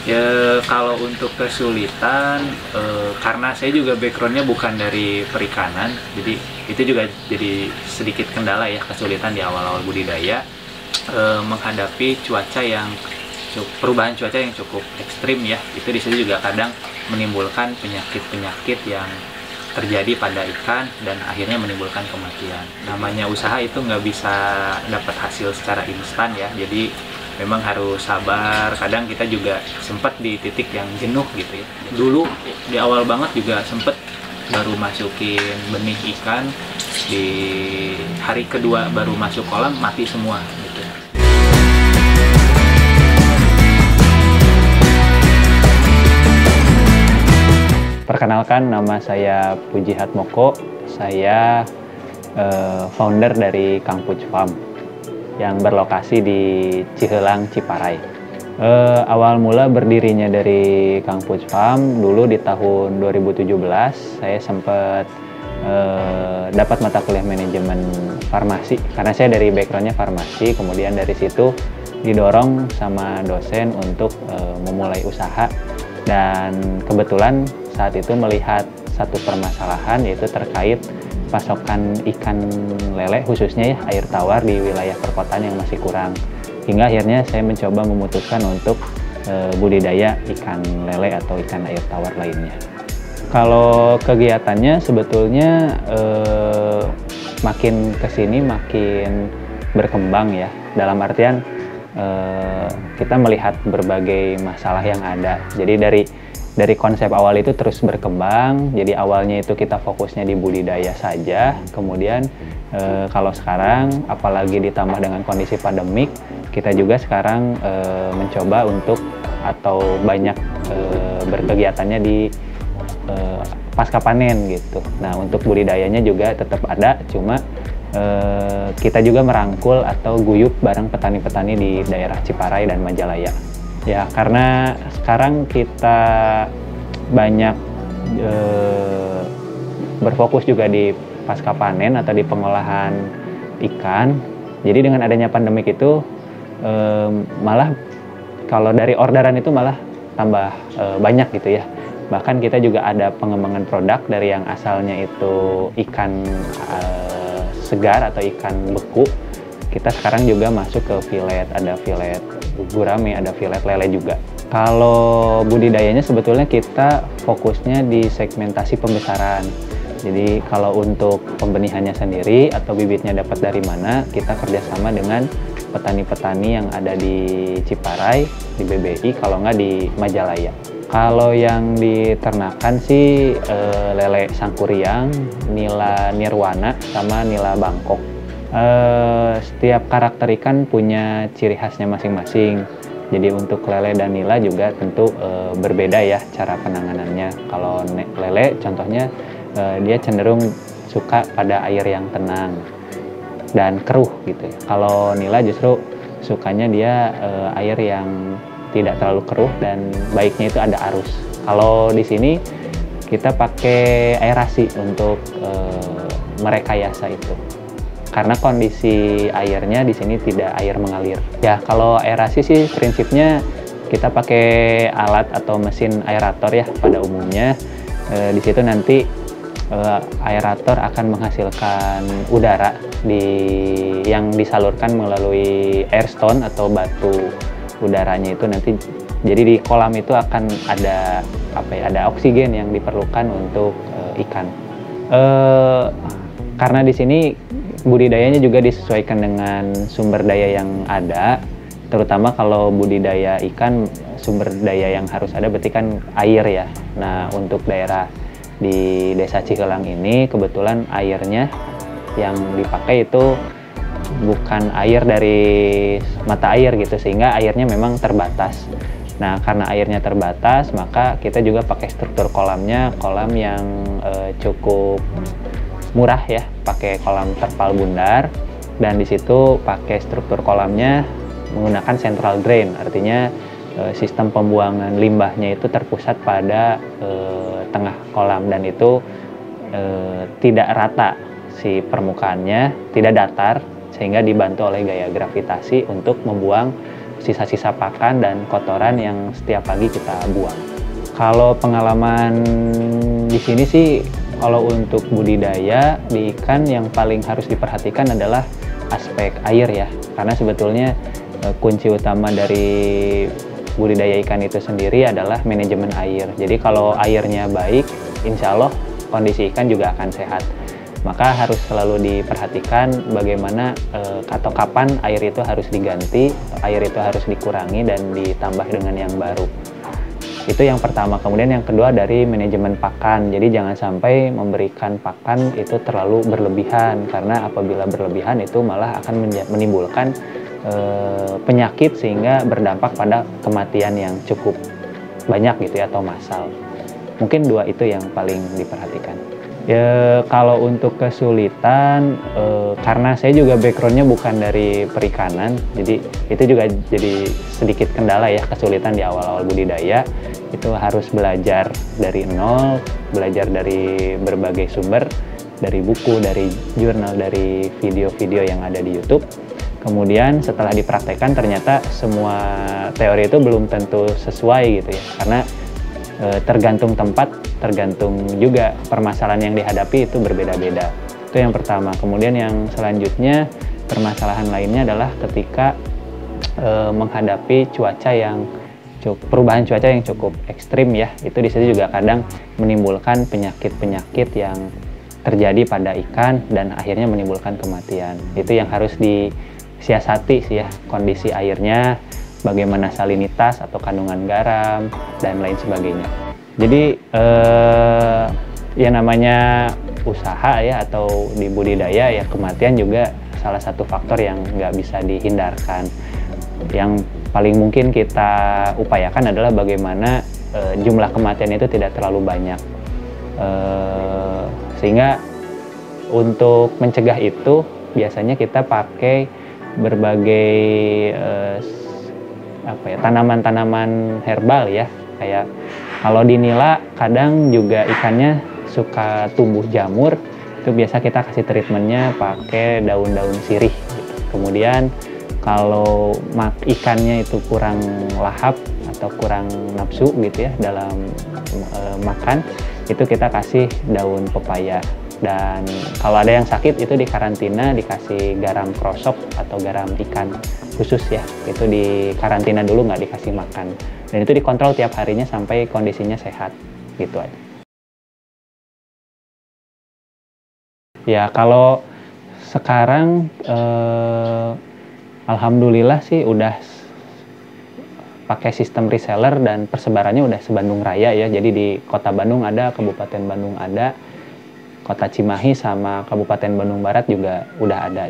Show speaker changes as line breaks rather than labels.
Ya, kalau untuk kesulitan, karena saya juga backgroundnya bukan dari perikanan, jadi itu juga jadi sedikit kendala ya, kesulitan di awal-awal budidaya, menghadapi cuaca yang perubahan cuaca yang cukup ekstrim ya. Itu di situ juga kadang menimbulkan penyakit-penyakit yang terjadi pada ikan dan akhirnya menimbulkan kematian. Namanya usaha itu nggak bisa dapat hasil secara instan ya, jadi memang harus sabar. Kadang kita juga sempat di titik yang jenuh gitu ya. Dulu di awal banget juga sempat baru masukin benih ikan, di hari kedua baru masuk kolam mati semua gitu.
Perkenalkan, nama saya Puji Hatmoko. Saya founder dari Kang Puj Farm yang berlokasi di Cihelang, Ciparai. Awal mula berdirinya dari Kang Puj Farm dulu di tahun 2017, saya sempat dapat mata kuliah manajemen farmasi karena saya dari backgroundnya farmasi. Kemudian dari situ didorong sama dosen untuk memulai usaha, dan kebetulan saat itu melihat satu permasalahan, yaitu terkait pasokan ikan lele, khususnya ya air tawar di wilayah perkotaan yang masih kurang. Hingga akhirnya saya mencoba memutuskan untuk budidaya ikan lele atau ikan air tawar lainnya. Kalau kegiatannya sebetulnya makin kesini makin berkembang ya, dalam artian kita melihat berbagai masalah yang ada. Jadi dari konsep awal itu terus berkembang. Jadi awalnya itu kita fokusnya di budidaya saja, kemudian kalau sekarang apalagi ditambah dengan kondisi pandemik, kita juga sekarang mencoba untuk atau banyak berkegiatannya di pasca panen gitu. Nah, untuk budidayanya juga tetap ada, cuma kita juga merangkul atau guyup bareng petani-petani di daerah Ciparai dan Majalaya. Ya, karena sekarang kita banyak berfokus juga di pasca panen atau di pengolahan ikan. Jadi dengan adanya pandemik itu malah kalau dari orderan itu malah tambah banyak gitu ya. Bahkan kita juga ada pengembangan produk dari yang asalnya itu ikan segar atau ikan beku. Kita sekarang juga masuk ke fillet, ada fillet gurame, ada fillet lele juga. Kalau budidayanya sebetulnya kita fokusnya di segmentasi pembesaran. Jadi kalau untuk pembenihannya sendiri atau bibitnya dapat dari mana, kita kerjasama dengan petani-petani yang ada di Ciparai, di BBI, kalau nggak di Majalaya. Kalau yang diternakan sih lele sangkuriang, nila nirwana, sama nila bangkok. Setiap karakter ikan punya ciri khasnya masing-masing. Jadi untuk lele dan nila juga tentu berbeda ya cara penanganannya. Kalau lele contohnya dia cenderung suka pada air yang tenang dan keruh gitu ya. Kalau nila justru sukanya dia air yang tidak terlalu keruh dan baiknya itu ada arus. Kalau di sini kita pakai aerasi untuk merekayasa itu. Karena kondisi airnya di sini tidak air mengalir. Ya, kalau aerasi sih prinsipnya kita pakai alat atau mesin aerator ya pada umumnya. Di situ nanti aerator akan menghasilkan udara yang disalurkan melalui air stone atau batu udaranya itu nanti. Jadi di kolam itu akan ada ada oksigen yang diperlukan untuk ikan. Karena di sini budidayanya juga disesuaikan dengan sumber daya yang ada, terutama kalau budidaya ikan sumber daya yang harus ada berarti kan air ya. Nah, untuk daerah di Desa Cihelang ini kebetulan airnya yang dipakai itu bukan air dari mata air gitu, sehingga airnya memang terbatas. Nah, karena airnya terbatas, maka kita juga pakai struktur kolamnya, kolam yang cukup murah ya, pakai kolam terpal bundar, dan di situ pakai struktur kolamnya menggunakan central drain, artinya sistem pembuangan limbahnya itu terpusat pada tengah kolam, dan itu tidak rata si permukaannya, tidak datar, sehingga dibantu oleh gaya gravitasi untuk membuang sisa-sisa pakan dan kotoran yang setiap pagi kita buang. Kalau pengalaman di sini sih, kalau untuk budidaya di ikan yang paling harus diperhatikan adalah aspek air ya, karena sebetulnya kunci utama dari budidaya ikan itu sendiri adalah manajemen air. Jadi kalau airnya baik, insya Allah kondisi ikan juga akan sehat. Maka harus selalu diperhatikan bagaimana atau kapan air itu harus diganti, air itu harus dikurangi dan ditambah dengan yang baru. Itu yang pertama. Kemudian yang kedua dari manajemen pakan. Jadi jangan sampai memberikan pakan itu terlalu berlebihan, karena apabila berlebihan itu malah akan menimbulkan penyakit sehingga berdampak pada kematian yang cukup banyak gitu ya, atau massal. Mungkin dua itu yang paling diperhatikan. Ya, kalau untuk kesulitan, karena saya juga backgroundnya bukan dari perikanan, jadi itu juga jadi sedikit kendala ya, kesulitan di awal-awal budidaya. Itu harus belajar dari nol, belajar dari berbagai sumber, dari buku, dari jurnal, dari video-video yang ada di YouTube. Kemudian setelah dipraktekkan ternyata semua teori itu belum tentu sesuai gitu ya, karena tergantung tempat, tergantung juga permasalahan yang dihadapi itu berbeda-beda. Itu yang pertama. Kemudian yang selanjutnya, permasalahan lainnya adalah ketika menghadapi cuaca yang perubahan cuaca yang cukup ekstrim ya. Itu di situ juga kadang menimbulkan penyakit-penyakit yang terjadi pada ikan dan akhirnya menimbulkan kematian. Itu yang harus disiasati sih ya, kondisi airnya, bagaimana salinitas atau kandungan garam, dan lain sebagainya. Jadi ya namanya usaha ya, atau di budidaya ya, kematian juga salah satu faktor yang nggak bisa dihindarkan. Yang paling mungkin kita upayakan adalah bagaimana jumlah kematian itu tidak terlalu banyak. Sehingga untuk mencegah itu biasanya kita pakai berbagai tanaman-tanaman herbal ya, kayak kalau di nila kadang juga ikannya suka tumbuh jamur, itu biasa kita kasih treatmentnya pakai daun-daun sirih gitu. Kemudian kalau ikannya itu kurang lahap atau kurang nafsu gitu ya dalam makan, itu kita kasih daun pepaya. Dan kalau ada yang sakit itu dikarantina, dikasih garam krosok atau garam ikan khusus ya, itu dikarantina dulu, nggak dikasih makan, dan itu dikontrol tiap harinya sampai kondisinya sehat gitu aja. Ya kalau sekarang alhamdulillah sih udah pakai sistem reseller dan persebarannya udah se-Bandung Raya ya. Jadi di Kota Bandung ada, Kabupaten Bandung ada, Kota Cimahi sama Kabupaten Bandung Barat juga udah ada.